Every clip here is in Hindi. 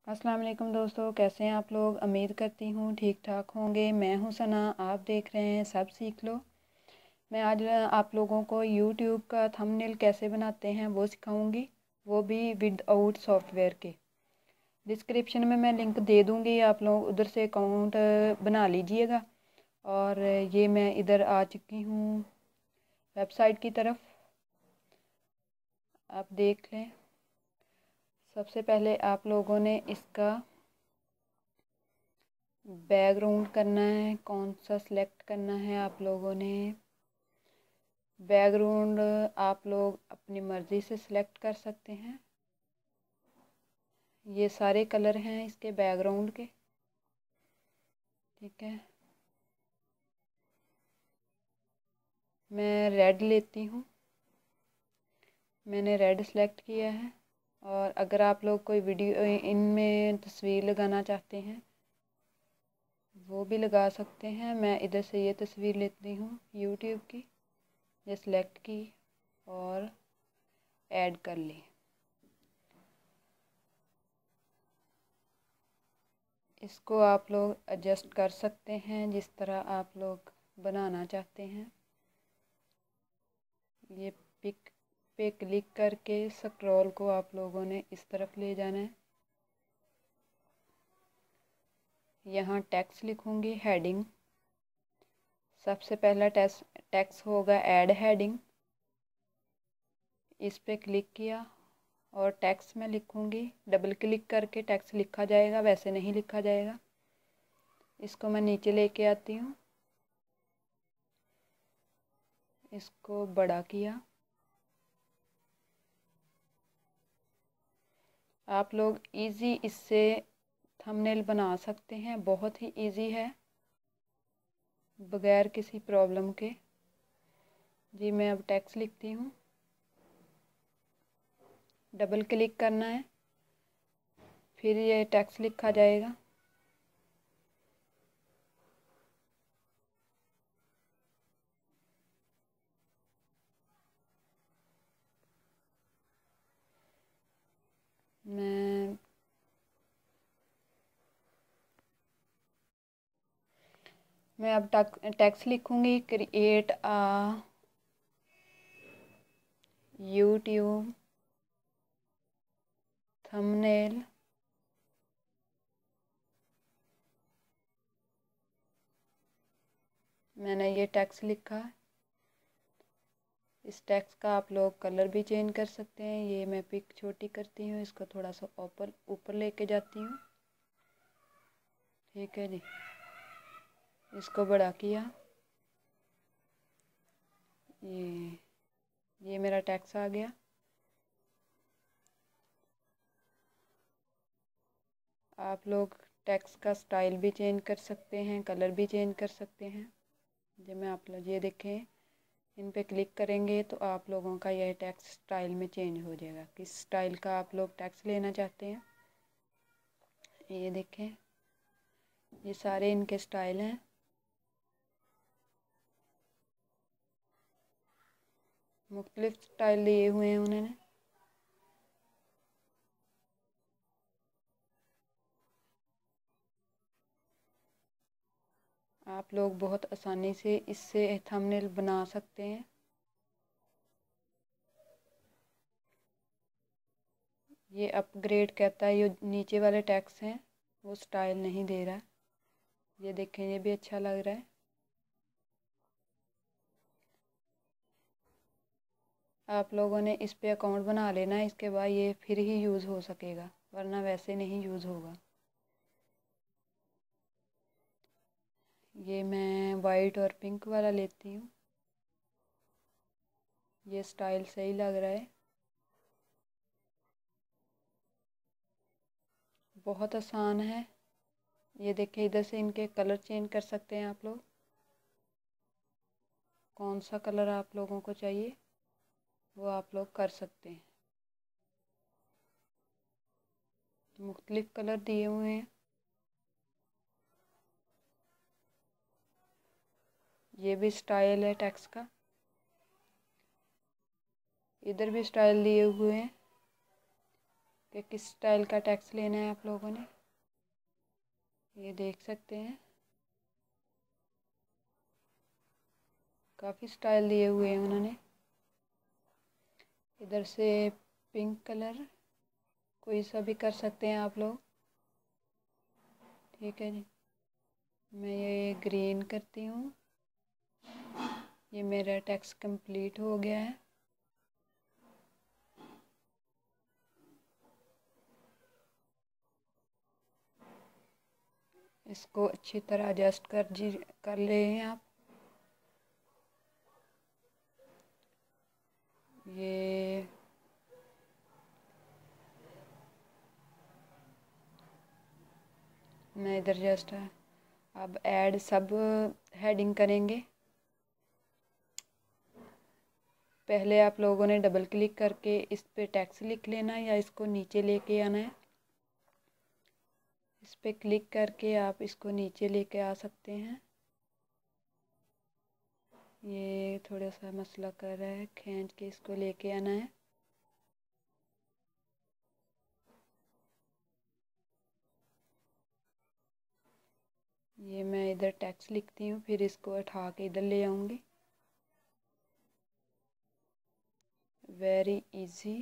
अस्सलाम वालेकुम दोस्तों, कैसे हैं आप लोग। उम्मीद करती हूँ ठीक ठाक होंगे। मैं हूँ सना, आप देख रहे हैं सब सीख लो। मैं आज आप लोगों को यूट्यूब का थंबनेल कैसे बनाते हैं वो सिखाऊंगी, वो भी विदाउट सॉफ्टवेयर के। डिस्क्रिप्शन में मैं लिंक दे दूँगी, आप लोग उधर से अकाउंट बना लीजिएगा। और ये मैं इधर आ चुकी हूँ वेबसाइट की तरफ, आप देख लें। सबसे पहले आप लोगों ने इसका बैकग्राउंड करना है, कौन सा सिलेक्ट करना है आप लोगों ने। बैकग्राउंड आप लोग अपनी मर्ज़ी से सिलेक्ट कर सकते हैं। ये सारे कलर हैं इसके बैकग्राउंड के, ठीक है। मैं रेड लेती हूँ, मैंने रेड सेलेक्ट किया है। और अगर आप लोग कोई वीडियो इनमें तस्वीर लगाना चाहते हैं वो भी लगा सकते हैं। मैं इधर से ये तस्वीर लेती हूँ यूट्यूब की, ये सिलेक्ट की और ऐड कर ली। इसको आप लोग एडजस्ट कर सकते हैं जिस तरह आप लोग बनाना चाहते हैं। ये पिक पे क्लिक करके स्क्रॉल को आप लोगों ने इस तरफ ले जाना है। यहाँ टेक्स्ट लिखूँगी, हेडिंग। सबसे पहला टेक्स्ट होगा ऐड हेडिंग, इस पे क्लिक किया और टेक्स्ट में लिखूँगी। डबल क्लिक करके टेक्स्ट लिखा जाएगा, वैसे नहीं लिखा जाएगा। इसको मैं नीचे लेके आती हूँ, इसको बड़ा किया। आप लोग इजी इससे थंबनेल बना सकते हैं, बहुत ही इजी है, बगैर किसी प्रॉब्लम के। जी मैं अब टेक्स्ट लिखती हूँ, डबल क्लिक करना है, फिर ये टेक्स्ट लिखा जाएगा। मैं अब टेक्स्ट लिखूँगी, क्रिएट आ यूट्यूब थंबनेल मैंने ये टेक्स्ट लिखा। इस टेक्स्ट का आप लोग कलर भी चेंज कर सकते हैं। ये मैं पिक छोटी करती हूँ, इसको थोड़ा सा ऊपर ऊपर लेके जाती हूँ, ठीक है जी। इसको बड़ा किया, ये मेरा टेक्स्ट आ गया। आप लोग टेक्स्ट का स्टाइल भी चेंज कर सकते हैं, कलर भी चेंज कर सकते हैं। जब मैं आप लोग ये देखें, इन पे क्लिक करेंगे तो आप लोगों का यह टेक्स्ट स्टाइल में चेंज हो जाएगा। किस स्टाइल का आप लोग टेक्स्ट लेना चाहते हैं, ये देखें, ये सारे इनके स्टाइल हैं। मुख्तलिफ स्टाइल लिए हुए हैं उन्होंने। आप लोग बहुत आसानी से इससे थंबनेल बना सकते हैं। ये अपग्रेड कहता है, ये नीचे वाले टेक्स्ट हैं वो स्टाइल नहीं दे रहा। ये देखें, ये भी अच्छा लग रहा है। आप लोगों ने इस पे अकाउंट बना लेना है, इसके बाद ये फिर ही यूज़ हो सकेगा, वरना वैसे नहीं यूज़ होगा। ये मैं वाइट और पिंक वाला लेती हूँ, ये स्टाइल सही लग रहा है। बहुत आसान है। ये देखें, इधर से इनके कलर चेंज कर सकते हैं आप लोग। कौन सा कलर आप लोगों को चाहिए वो आप लोग कर सकते हैं। मुख्तलिफ कलर दिए हुए हैं। ये भी स्टाइल है टेक्स्ट का, इधर भी स्टाइल दिए हुए हैं। कि किस स्टाइल का टैक्स लेना है आप लोगों ने। ये देख सकते हैं काफ़ी स्टाइल दिए हुए हैं उन्होंने। इधर से पिंक कलर कोई सा भी कर सकते हैं आप लोग, ठीक है जी। मैं ये ग्रीन करती हूँ। ये मेरा टैक्स कंप्लीट हो गया है। इसको अच्छी तरह एडजस्ट कर ले हैं आप। ये मैं इधर जस्ट अब ऐड सब हेडिंग करेंगे। पहले आप लोगों ने डबल क्लिक करके इस पे टैक्स लिख लेना है या इसको नीचे लेके आना है। इस पे क्लिक करके आप इसको नीचे लेके आ सकते हैं। ये थोड़ा सा मसला कर रहा है, खींच के इसको लेके आना है। ये मैं इधर टैक्स लिखती हूँ, फिर इसको उठा के इधर ले आऊँगी। Very easy.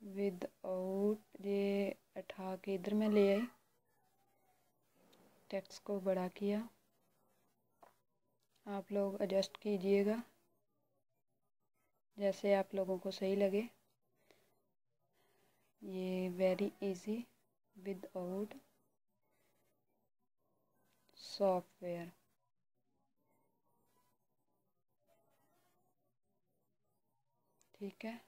विदाउट ये उठा के इधर मैं ले आई, टेक्स्ट को बड़ा किया। आप लोग एडजस्ट कीजिएगा जैसे आप लोगों को सही लगे। ये वेरी इजी विदाउट सॉफ्टवेयर, ठीक है।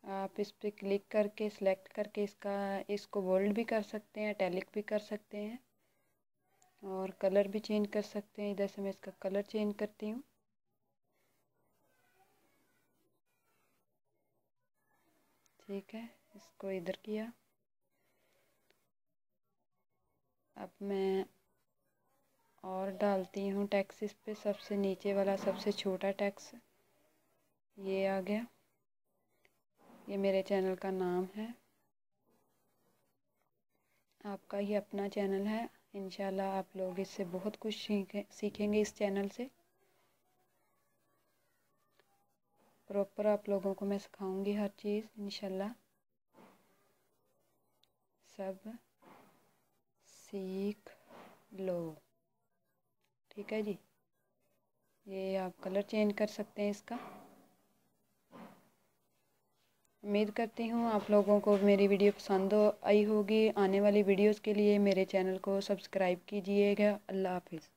आप इस पे क्लिक करके सिलेक्ट करके इसको बोल्ड भी कर सकते हैं, इटैलिक भी कर सकते हैं और कलर भी चेंज कर सकते हैं। इधर से मैं इसका कलर चेंज करती हूँ, ठीक है। इसको इधर किया। अब मैं और डालती हूँ टैक्स इस पे, सबसे नीचे वाला सबसे छोटा टैक्स ये आ गया। ये मेरे चैनल का नाम है, आपका ही अपना चैनल है। इंशाल्लाह आप लोग इससे बहुत कुछ सीखेंगे इस चैनल से। प्रॉपर आप लोगों को मैं सिखाऊंगी हर चीज़ इंशाल्लाह। सब सीख लो, ठीक है जी। ये आप कलर चेंज कर सकते हैं इसका। उम्मीद करती हूँ आप लोगों को मेरी वीडियो पसंद आई होगी। आने वाली वीडियोस के लिए मेरे चैनल को सब्सक्राइब कीजिएगा। अल्लाह हाफिज़।